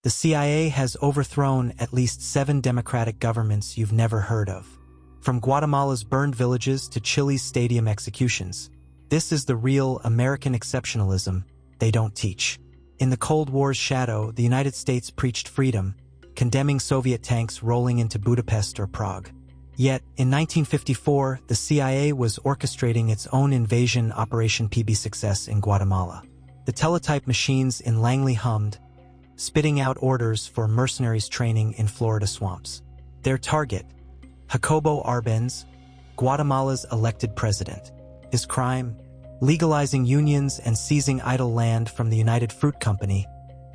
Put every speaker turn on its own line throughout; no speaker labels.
The CIA has overthrown at least 7 democratic governments you've never heard of. From Guatemala's burned villages to Chile's stadium executions. This is the real American exceptionalism they don't teach. In the Cold War's shadow, the United States preached freedom, condemning Soviet tanks rolling into Budapest or Prague. Yet, in 1954, the CIA was orchestrating its own invasion Operation PB success in Guatemala. The teletype machines in Langley hummed, spitting out orders for mercenaries training in Florida swamps. Their target, Jacobo Arbenz, Guatemala's elected president. His crime? Legalizing unions and seizing idle land from the United Fruit Company,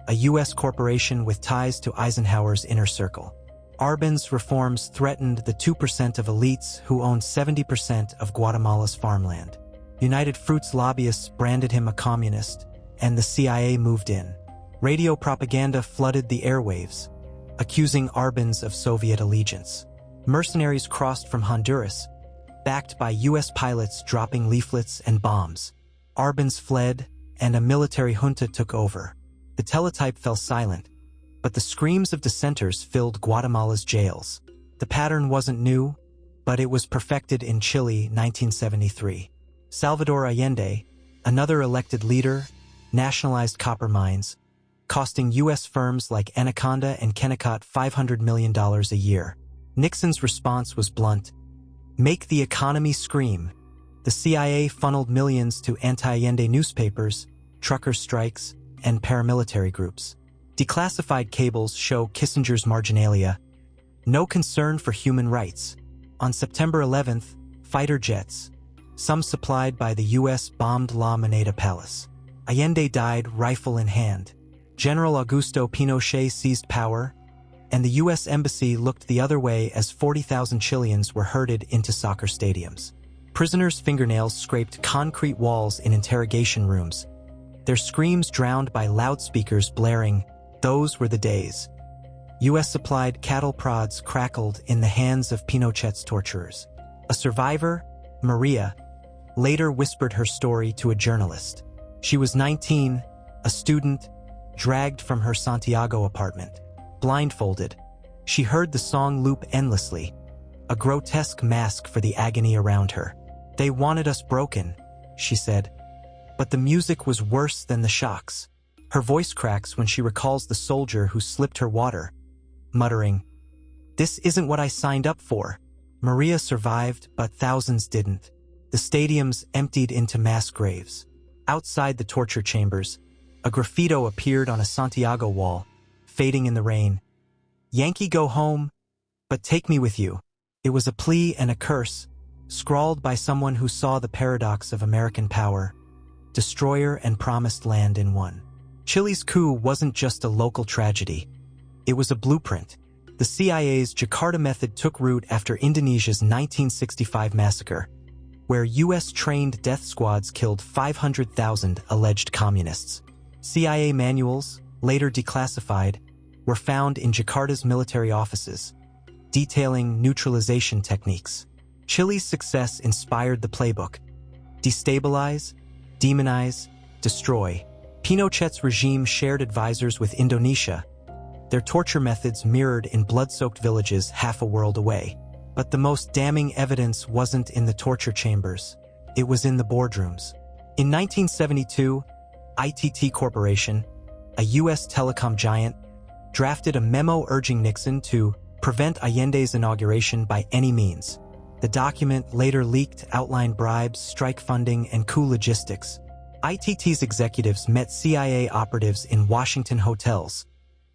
a U.S. corporation with ties to Eisenhower's inner circle. Arbenz reforms threatened the 2% of elites who own 70% of Guatemala's farmland. United Fruit's lobbyists branded him a communist, and the CIA moved in. Radio propaganda flooded the airwaves, accusing Arbenz of Soviet allegiance. Mercenaries crossed from Honduras, backed by U.S. pilots dropping leaflets and bombs. Arbenz fled, and a military junta took over. The teletype fell silent, but the screams of dissenters filled Guatemala's jails. The pattern wasn't new, but it was perfected in Chile, 1973. Salvador Allende, another elected leader, nationalized copper mines, costing U.S. firms like Anaconda and Kennecott $500 million a year. Nixon's response was blunt. Make the economy scream. The CIA funneled millions to anti-Allende newspapers, trucker strikes, and paramilitary groups. Declassified cables show Kissinger's marginalia. No concern for human rights. On September 11th, fighter jets, some supplied by the U.S., bombed La Moneda Palace. Allende died rifle in hand. General Augusto Pinochet seized power, and the U.S. Embassy looked the other way as 40,000 Chileans were herded into soccer stadiums. Prisoners' fingernails scraped concrete walls in interrogation rooms, their screams drowned by loudspeakers blaring, "Those were the days." U.S.-supplied cattle prods crackled in the hands of Pinochet's torturers. A survivor, Maria, later whispered her story to a journalist. She was 19, a student, dragged from her Santiago apartment. Blindfolded, she heard the song loop endlessly, a grotesque mask for the agony around her. "They wanted us broken," she said. But the music was worse than the shocks. Her voice cracks when she recalls the soldier who slipped her water, muttering, "This isn't what I signed up for." Maria survived, but thousands didn't. The stadiums emptied into mass graves. Outside the torture chambers, a graffito appeared on a Santiago wall, fading in the rain. "Yankee go home, but take me with you." It was a plea and a curse, scrawled by someone who saw the paradox of American power, destroyer and promised land in one. Chile's coup wasn't just a local tragedy. It was a blueprint. The CIA's Jakarta method took root after Indonesia's 1965 massacre, where U.S.-trained death squads killed 500,000 alleged communists. CIA manuals, later declassified, were found in Jakarta's military offices, detailing neutralization techniques. Chile's success inspired the playbook: destabilize, demonize, destroy. Pinochet's regime shared advisors with Indonesia, their torture methods mirrored in blood-soaked villages half a world away. But the most damning evidence wasn't in the torture chambers. It was in the boardrooms. In 1972, ITT Corporation, a U.S. telecom giant, drafted a memo urging Nixon to prevent Allende's inauguration by any means. The document, later leaked, outlined bribes, strike funding, and coup logistics. ITT's executives met CIA operatives in Washington hotels,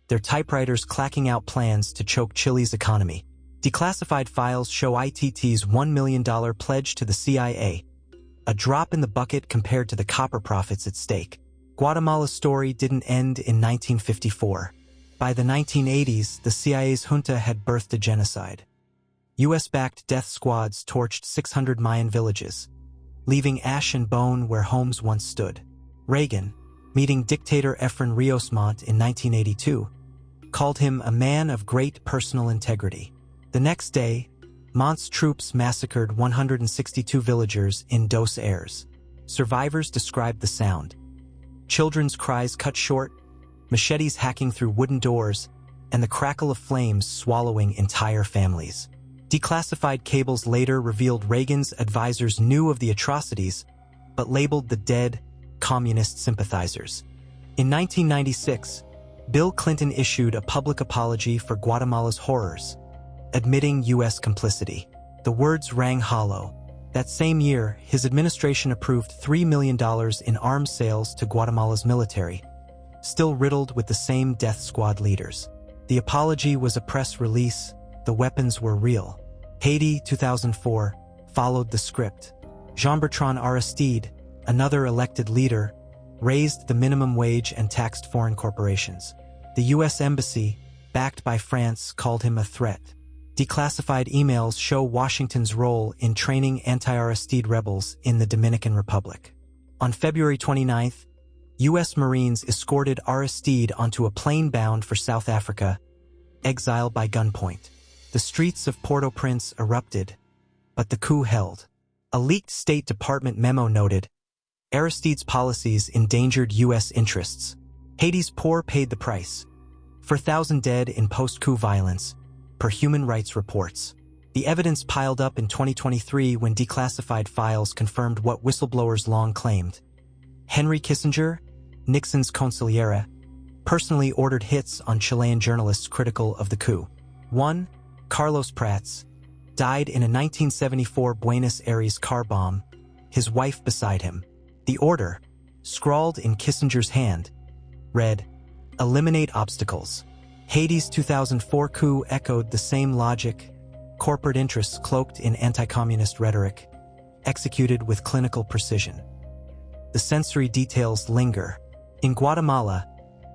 their typewriters clacking out plans to choke Chile's economy. Declassified files show ITT's $1 million pledge to the CIA, a drop in the bucket compared to the copper profits at stake. Guatemala's story didn't end in 1954. By the 1980s, the CIA's junta had birthed a genocide. U.S.-backed death squads torched 600 Mayan villages, leaving ash and bone where homes once stood. Reagan, meeting dictator Efren Rios Montt in 1982, called him a man of great personal integrity. The next day, Montt's troops massacred 162 villagers in Dos Aires. Survivors described the sound: children's cries cut short, machetes hacking through wooden doors, and the crackle of flames swallowing entire families. Declassified cables later revealed Reagan's advisors knew of the atrocities, but labeled the dead communist sympathizers. In 1996, Bill Clinton issued a public apology for Guatemala's horrors, admitting U.S. complicity. The words rang hollow. That same year, his administration approved $3 million in arms sales to Guatemala's military, still riddled with the same death squad leaders. The apology was a press release. The weapons were real. Haiti, 2004, followed the script. Jean-Bertrand Aristide, another elected leader, raised the minimum wage and taxed foreign corporations. The U.S. Embassy, backed by France, called him a threat. Declassified emails show Washington's role in training anti-Aristide rebels in the Dominican Republic. On February 29th, U.S. Marines escorted Aristide onto a plane bound for South Africa, exiled by gunpoint. The streets of Port-au-Prince erupted, but the coup held. A leaked State Department memo noted, Aristide's policies endangered U.S. interests. Haiti's poor paid the price. 4,000 dead in post-coup violence, per human rights reports. The evidence piled up in 2023 when declassified files confirmed what whistleblowers long claimed. Henry Kissinger, Nixon's consigliere, personally ordered hits on Chilean journalists critical of the coup. 1. Carlos Prats died in a 1974 Buenos Aires car bomb, his wife beside him. The order, scrawled in Kissinger's hand, read, "Eliminate obstacles." Haiti's 2004 coup echoed the same logic, corporate interests cloaked in anti-communist rhetoric, executed with clinical precision. The sensory details linger. In Guatemala,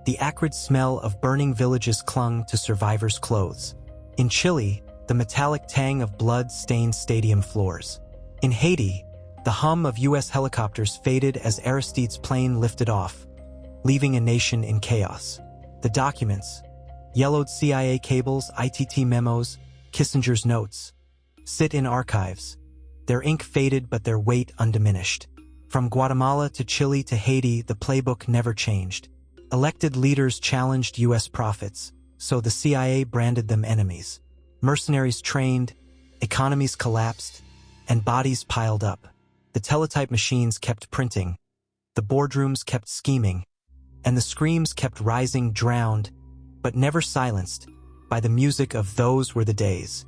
the acrid smell of burning villages clung to survivors' clothes. In Chile, the metallic tang of blood stained stadium floors. In Haiti, the hum of U.S. helicopters faded as Aristide's plane lifted off, leaving a nation in chaos. The documents, yellowed CIA cables, ITT memos, Kissinger's notes, sit in archives. Their ink faded but their weight undiminished. From Guatemala to Chile to Haiti, the playbook never changed. Elected leaders challenged U.S. prophets, so the CIA branded them enemies. Mercenaries trained, economies collapsed, and bodies piled up. The teletype machines kept printing, the boardrooms kept scheming, and the screams kept rising, drowned, but never silenced, by the music of "Those Were the Days."